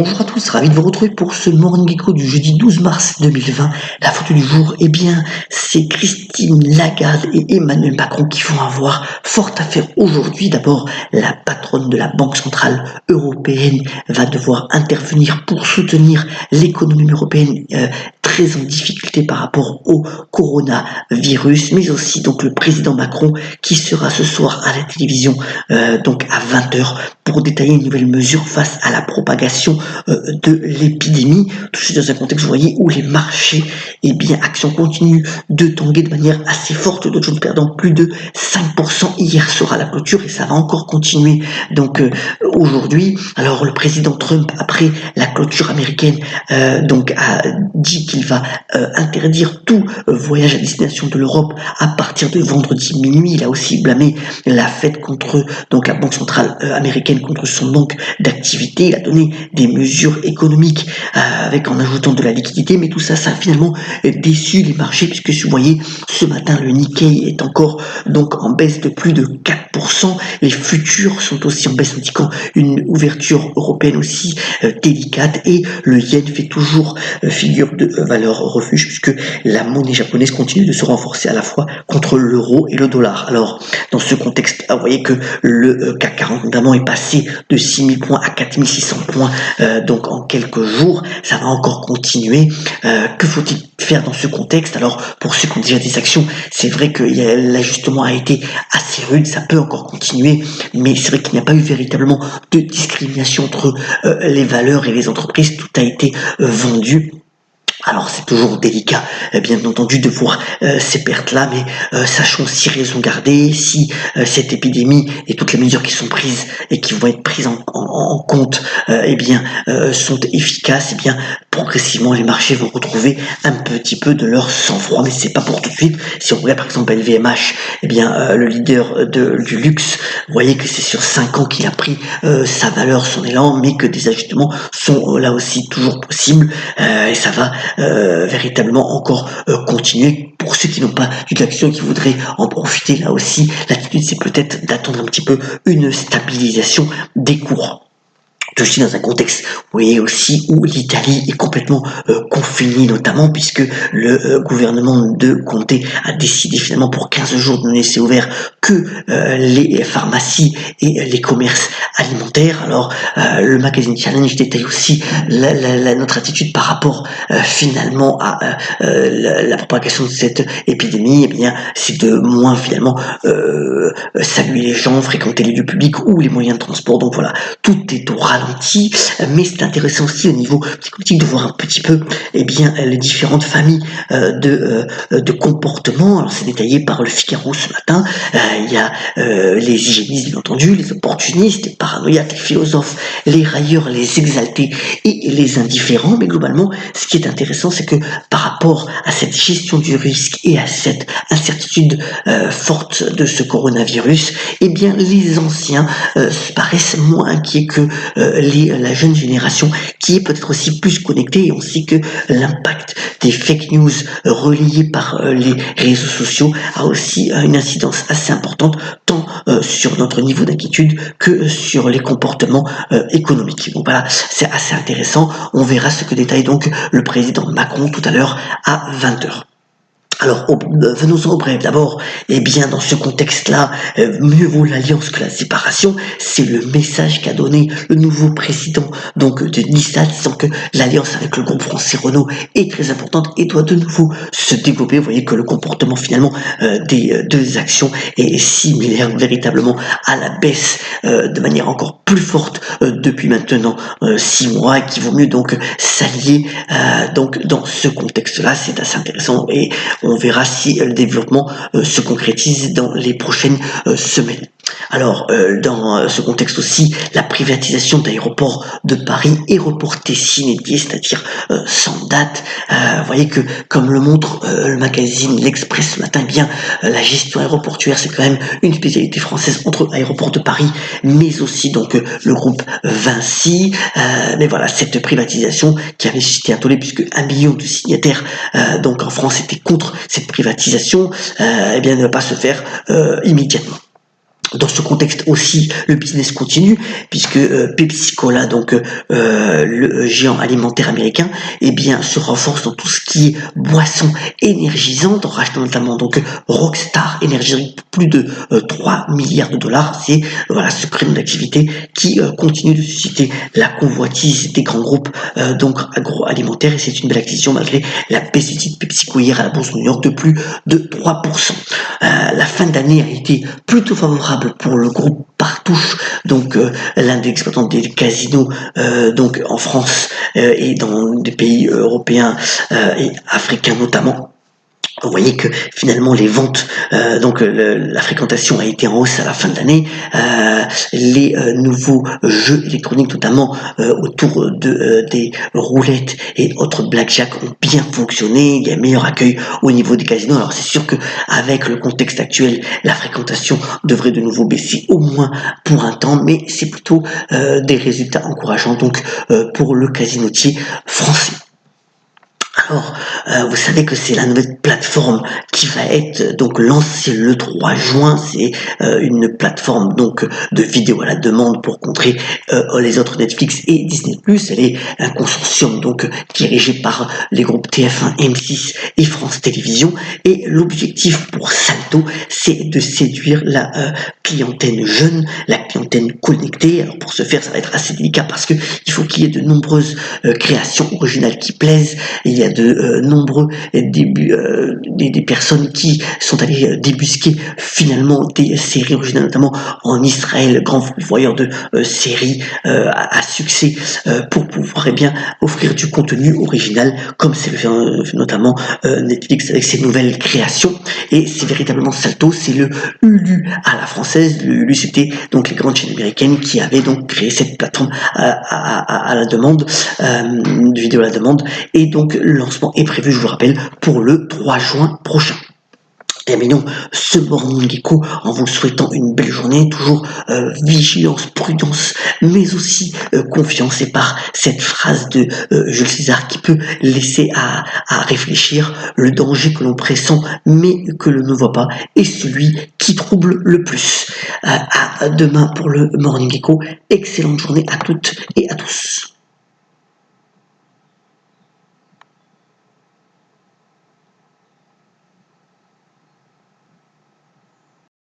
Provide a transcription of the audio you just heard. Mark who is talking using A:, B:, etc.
A: Bonjour à tous, ravi de vous retrouver pour ce Morning Echo du jeudi 12 mars 2020. La photo du jour, eh bien, c'est Christine Lagarde et Emmanuel Macron qui vont avoir fort à faire aujourd'hui. D'abord, la patronne de la Banque Centrale Européenne va devoir intervenir pour soutenir l'économie européenne très en difficulté par rapport au coronavirus, mais aussi donc le président Macron qui sera ce soir à la télévision donc à 20h pour détailler une nouvelle mesure face à la propagation de l'épidémie. Tout ceci dans un contexte, vous voyez, où les marchés, eh bien, actions continuent de tanguer de manière assez forte, Dow Jones perdant plus de 5% hier sera la clôture et ça va encore continuer. Donc aujourd'hui, alors le président Trump, après la clôture américaine, donc a dit qu'il va interdire tout voyage à destination de l'Europe à partir de vendredi minuit. Il a aussi blâmé la Fed contre donc la Banque centrale américaine contre son manque d'activité. Il a donné des mesures économiques avec en ajoutant de la liquidité, mais tout ça, ça a finalement déçu les marchés puisque si vous voyez ce matin le Nikkei est encore donc en baisse de plus de 4%. Les futurs sont aussi en baisse, indiquant une ouverture européenne aussi délicate, et le yen fait toujours figure de valeur refuge puisque la monnaie japonaise continue de se renforcer à la fois contre l'euro et le dollar. Alors dans ce contexte, vous voyez que le CAC 40 notamment est passé de 6000 points à 4600 points donc en quelques jours. Ça va encore continuer. Que faut-il faire dans ce contexte? Alors pour ceux qui ont déjà des actions, c'est vrai que l'ajustement a été assez rude, ça peut encore continuer, mais c'est vrai qu'il n'y a pas eu véritablement de discrimination entre les valeurs et les entreprises. Tout a été vendu. Alors c'est toujours délicat, bien entendu, de voir ces pertes-là, mais sachons si raison garder, si cette épidémie et toutes les mesures qui sont prises et qui vont être prises en compte, sont efficaces, et bien progressivement les marchés vont retrouver un petit peu de leur sang-froid, mais c'est pas pour tout de suite. Si on regarde par exemple LVMH, le leader du luxe, vous voyez que c'est sur 5 ans qu'il a pris sa valeur, son élan, mais que des ajustements sont là aussi toujours possibles, et ça va véritablement encore continuer. Pour ceux qui n'ont pas eu d'action et qui voudraient en profiter, là aussi, l'attitude c'est peut-être d'attendre un petit peu une stabilisation des cours. Aussi dans un contexte, vous voyez aussi où l'Italie est complètement confinée, notamment puisque le gouvernement de Conte a décidé finalement pour 15 jours de ne laisser ouvert que les pharmacies et les commerces alimentaires. Alors le magazine Challenge détaille aussi notre attitude par rapport finalement à la propagation de cette épidémie. Eh bien, c'est de moins finalement saluer les gens, fréquenter les lieux publics ou les moyens de transport. Donc voilà, tout est au ralenti, mais c'est intéressant aussi au niveau psychologique de voir un petit peu les différentes familles de comportements. Alors c'est détaillé par le Figaro ce matin. Il y a les hygiénistes, bien entendu, les opportunistes, les paranoïaques, les philosophes, les railleurs, les exaltés et les indifférents. Mais globalement, ce qui est intéressant, c'est que par rapport à cette gestion du risque et à cette incertitude forte de ce coronavirus, eh bien les anciens paraissent moins inquiets que la jeune génération, qui est peut-être aussi plus connectée. Et on sait que l'impact des fake news relayées par les réseaux sociaux a aussi une incidence assez importante, tant sur notre niveau d'inquiétude que sur les comportements économiques. Donc voilà, c'est assez intéressant. On verra ce que détaille donc le président Macron tout à l'heure à 20h. Alors, venons-en au bref. D'abord, dans ce contexte-là, mieux vaut l'alliance que la séparation. C'est le message qu'a donné le nouveau président donc de Nissan, disant que l'alliance avec le groupe français Renault est très importante et doit de nouveau se développer. Vous voyez que le comportement finalement des deux actions est similaire véritablement à la baisse de manière encore plus forte depuis maintenant 6 mois, et qu'il vaut mieux donc s'allier donc dans ce contexte-là. C'est assez intéressant et on verra si le développement se concrétise dans les prochaines semaines. Alors, dans ce contexte aussi, la privatisation d'aéroports de Paris est reportée sine die, c'est-à-dire sans date. Vous voyez que, comme le montre le magazine L'Express ce matin, la gestion aéroportuaire, c'est quand même une spécialité française entre Aéroports de Paris, mais aussi donc le groupe Vinci. Mais voilà, cette privatisation qui avait suscité un tollé, puisque 1 million de signataires donc en France étaient contre cette privatisation, ne va pas se faire immédiatement. Dans ce contexte aussi, le business continue puisque Pepsi Cola, donc le géant alimentaire américain, eh bien se renforce dans tout ce qui est boisson énergisante, en rachetant notamment donc Rockstar Energy pour plus de 3 milliards de dollars. C'est voilà ce créneau d'activité qui continue de susciter la convoitise des grands groupes donc agroalimentaires, et c'est une belle acquisition malgré la baisse du titre PepsiCo hier à la bourse de New York de plus de 3%. La fin d'année a été plutôt favorable pour le groupe Partouche, donc l'un des exploitants des casinos donc en France et dans des pays européens et africains notamment. Vous voyez que finalement les ventes, donc la fréquentation a été en hausse à la fin de l'année. Les nouveaux jeux électroniques, notamment autour des roulettes et autres blackjack, ont bien fonctionné. Il y a un meilleur accueil au niveau des casinos. Alors c'est sûr que avec le contexte actuel, la fréquentation devrait de nouveau baisser au moins pour un temps, mais c'est plutôt des résultats encourageants donc pour le casinotier français. Alors, vous savez que c'est la nouvelle plateforme qui va être donc lancée le 3 juin. C'est une plateforme donc de vidéo à la demande pour contrer les autres Netflix et Disney+. Elle est un consortium donc dirigé par les groupes TF1, M6 et France Télévisions. Et l'objectif pour Salto, c'est de séduire la clientèle jeune, la clientèle connectée. Alors pour ce faire, ça va être assez délicat parce que il faut qu'il y ait de nombreuses créations originales qui plaisent. Il y a de nombreux débuts, des personnes qui sont allées débusquer finalement des séries originales, notamment en Israël, grand pourvoyeur de séries à succès, pour pouvoir bien offrir du contenu original, comme c'est le fait notamment Netflix avec ses nouvelles créations. Et c'est véritablement Salto, c'est le Hulu à la française. Le Hulu, c'était donc les grandes chaînes américaines qui avaient donc créé cette plateforme à la demande, de vidéo à la demande, et donc le lancement est prévu, je vous le rappelle, pour le 3 juin prochain. Terminons ce Morning Echo en vous souhaitant une belle journée, toujours vigilance, prudence, mais aussi confiance. Et par cette phrase de Jules César qui peut laisser à réfléchir, le danger que l'on pressent mais que l'on ne voit pas est celui qui trouble le plus. À demain pour le Morning Echo. Excellente journée à toutes et à tous.